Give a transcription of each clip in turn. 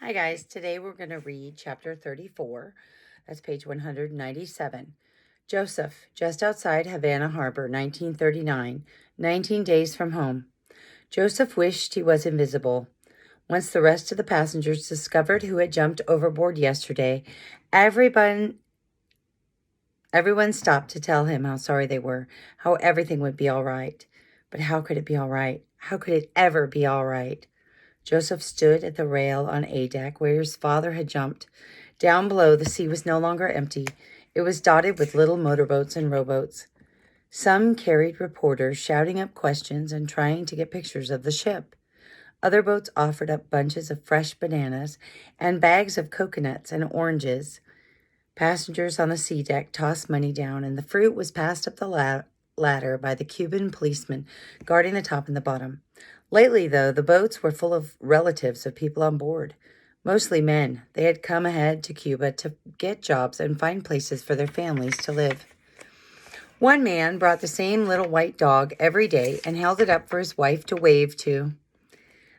Hi guys, today we're going to read chapter 34. That's page 197. Joseph, just outside Havana Harbor, 1939, 19 days from home. Joseph wished he was invisible. Once the rest of the passengers discovered who had jumped overboard yesterday, everyone stopped to tell him how sorry they were, how everything would be all right. But how could it be all right? How could it ever be all right? Joseph stood at the rail on A deck where his father had jumped. Down below, the sea was no longer empty. It was dotted with little motorboats and rowboats. Some carried reporters shouting up questions and trying to get pictures of the ship. Other boats offered up bunches of fresh bananas and bags of coconuts and oranges. Passengers on the sea deck tossed money down, and the fruit was passed up the ladder by the Cuban policeman guarding the top and the bottom. Lately, though, the boats were full of relatives of people on board, mostly men. They had come ahead to Cuba to get jobs and find places for their families to live. One man brought the same little white dog every day and held it up for his wife to wave to.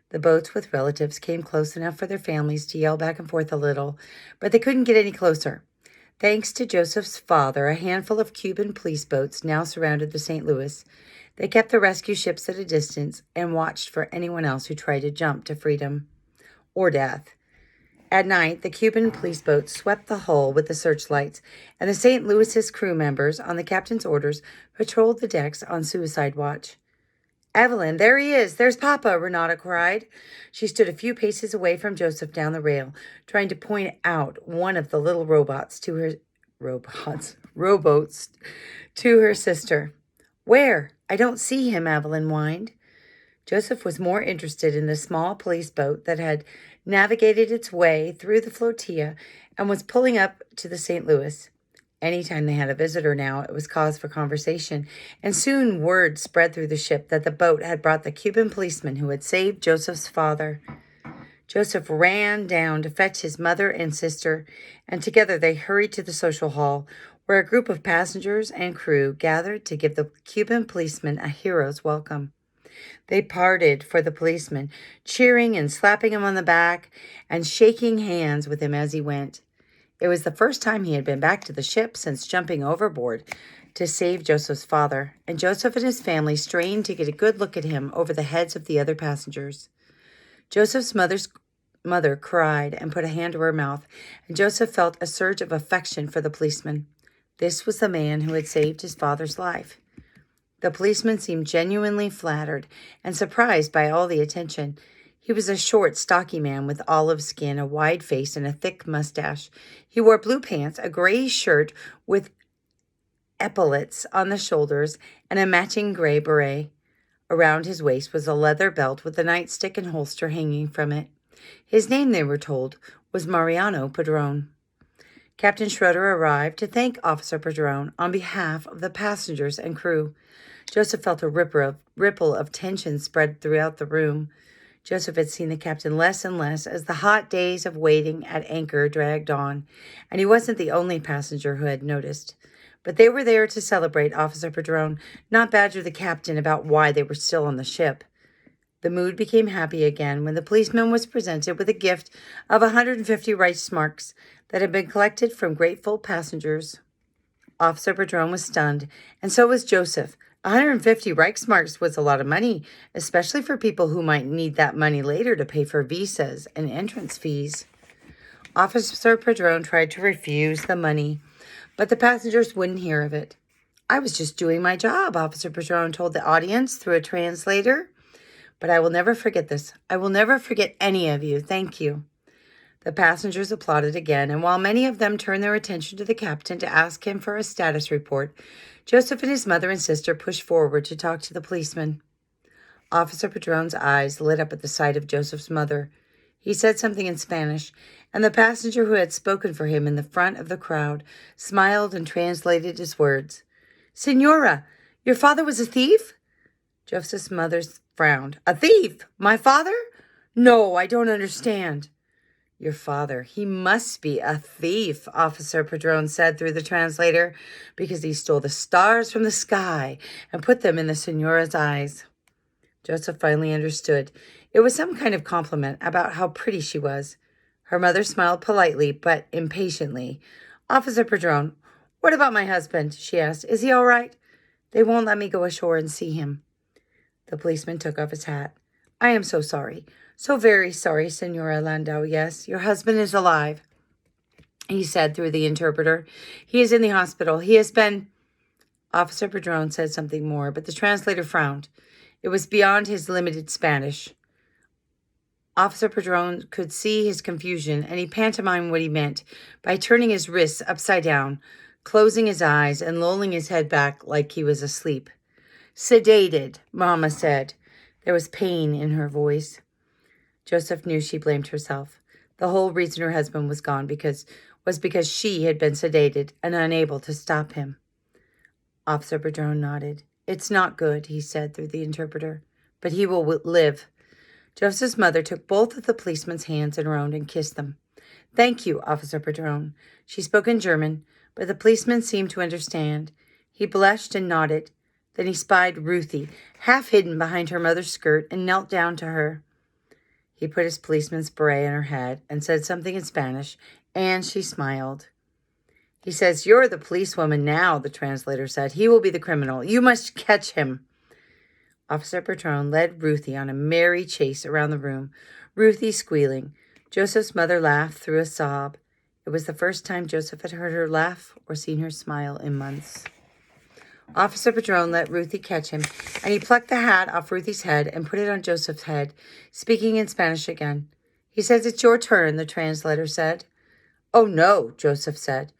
The boats with relatives came close enough for their families to yell back and forth a little, but they couldn't get any closer. Thanks to Joseph's father, a handful of Cuban police boats now surrounded the St. Louis. They kept the rescue ships at a distance and watched for anyone else who tried to jump to freedom or death. At night, the Cuban police boats swept the hull with the searchlights, and the St. Louis's crew members, on the captain's orders, patrolled the decks on suicide watch. "Evelyn, there he is! There's Papa!" Renata cried. She stood a few paces away from Joseph down the rail, trying to point out one of the little rowboats to her sister. "Where? I don't see him," Evelyn whined. Joseph was more interested in the small police boat that had navigated its way through the flotilla and was pulling up to the St. Louis. Anytime they had a visitor now, it was cause for conversation, and soon word spread through the ship that the boat had brought the Cuban policeman who had saved Joseph's father. Joseph ran down to fetch his mother and sister, and together they hurried to the social hall, where a group of passengers and crew gathered to give the Cuban policeman a hero's welcome. They parted for the policeman, cheering and slapping him on the back and shaking hands with him as he went. It was the first time he had been back to the ship since jumping overboard to save Joseph's father, and Joseph and his family strained to get a good look at him over the heads of the other passengers. Joseph's mother cried and put a hand to her mouth, and Joseph felt a surge of affection for the policeman. This was the man who had saved his father's life. The policeman seemed genuinely flattered and surprised by all the attention. He was a short, stocky man with olive skin, a wide face, and a thick mustache. He wore blue pants, a gray shirt with epaulets on the shoulders, and a matching gray beret. Around his waist was a leather belt with a nightstick and holster hanging from it. His name, they were told, was Mariano Padron. Captain Schroeder arrived to thank Officer Padron on behalf of the passengers and crew. Joseph felt a ripple of tension spread throughout the room. Joseph had seen the captain less and less as the hot days of waiting at anchor dragged on, and he wasn't the only passenger who had noticed. But they were there to celebrate Officer Padron, not badger the captain about why they were still on the ship. The mood became happy again when the policeman was presented with a gift of 150 Reichsmarks that had been collected from grateful passengers. Officer Padron was stunned, and so was Joseph. 150 Reichsmarks was a lot of money, especially for people who might need that money later to pay for visas and entrance fees. Officer Padron tried to refuse the money, but the passengers wouldn't hear of it. "I was just doing my job," Officer Padron told the audience through a translator. "But I will never forget this. I will never forget any of you. Thank you." The passengers applauded again, and while many of them turned their attention to the captain to ask him for a status report, Joseph and his mother and sister pushed forward to talk to the policeman. Officer Padron's eyes lit up at the sight of Joseph's mother. He said something in Spanish, and the passenger who had spoken for him in the front of the crowd smiled and translated his words. "Senora, your father was a thief?" Joseph's mother frowned. "A thief? My father? No, I don't understand." "Your father, he must be a thief," Officer Padron said through the translator, "because he stole the stars from the sky and put them in the Senora's eyes." Joseph finally understood. It was some kind of compliment about how pretty she was. Her mother smiled politely but impatiently. Officer Padron, what about my husband? She asked. Is he all right? They won't let me go ashore and see him. The policeman took off his hat. I am so sorry. So very sorry, Senora Landau. Yes, your husband is alive, he said through the interpreter. He is in the hospital. He has been... Officer Padron said something more, but the translator frowned. It was beyond his limited Spanish. Officer Padron could see his confusion, and he pantomimed what he meant by turning his wrists upside down, closing his eyes, and lolling his head back like he was asleep. Sedated, Mama said. There was pain in her voice. Joseph knew she blamed herself. The whole reason her husband was gone was because she had been sedated and unable to stop him. Officer Padron nodded. It's not good, he said through the interpreter, but he will live. Joseph's mother took both of the policeman's hands in her own and kissed them. Thank you, Officer Padron. She spoke in German, but the policeman seemed to understand. He blushed and nodded. Then he spied Ruthie, half hidden behind her mother's skirt, and knelt down to her. He put his policeman's beret on her head and said something in Spanish, and she smiled. He says, You're the policewoman now, the translator said. He will be the criminal. You must catch him. Officer Padron led Ruthie on a merry chase around the room, Ruthie squealing. Joseph's mother laughed through a sob. It was the first time Joseph had heard her laugh or seen her smile in months. Officer Padron let Ruthie catch him, and he plucked the hat off Ruthie's head and put it on Joseph's head, speaking in Spanish again. He says it's your turn, the translator said. Oh, no, Joseph said.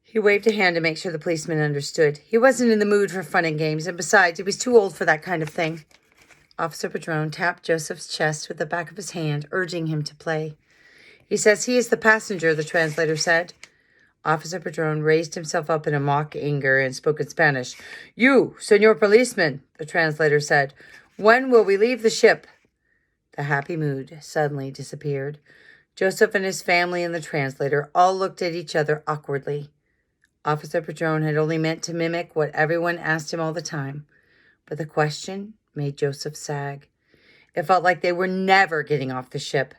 He waved a hand to make sure the policeman understood. He wasn't in the mood for fun and games, and besides, he was too old for that kind of thing. Officer Padron tapped Joseph's chest with the back of his hand, urging him to play. He says he is the passenger, the translator said. Officer Padron raised himself up in a mock anger and spoke in Spanish. You, senor policeman, the translator said. When will we leave the ship? The happy mood suddenly disappeared. Joseph and his family and the translator all looked at each other awkwardly. Officer Padron had only meant to mimic what everyone asked him all the time, but the question made Joseph sag. It felt like they were never getting off the ship.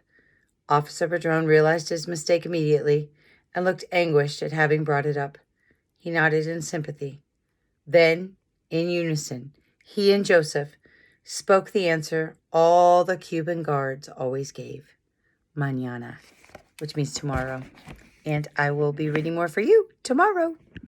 Officer Padron realized his mistake immediately and looked anguished at having brought it up. He nodded in sympathy. Then, in unison, he and Joseph spoke the answer all the Cuban guards always gave. Mañana, which means tomorrow. And I will be reading more for you tomorrow.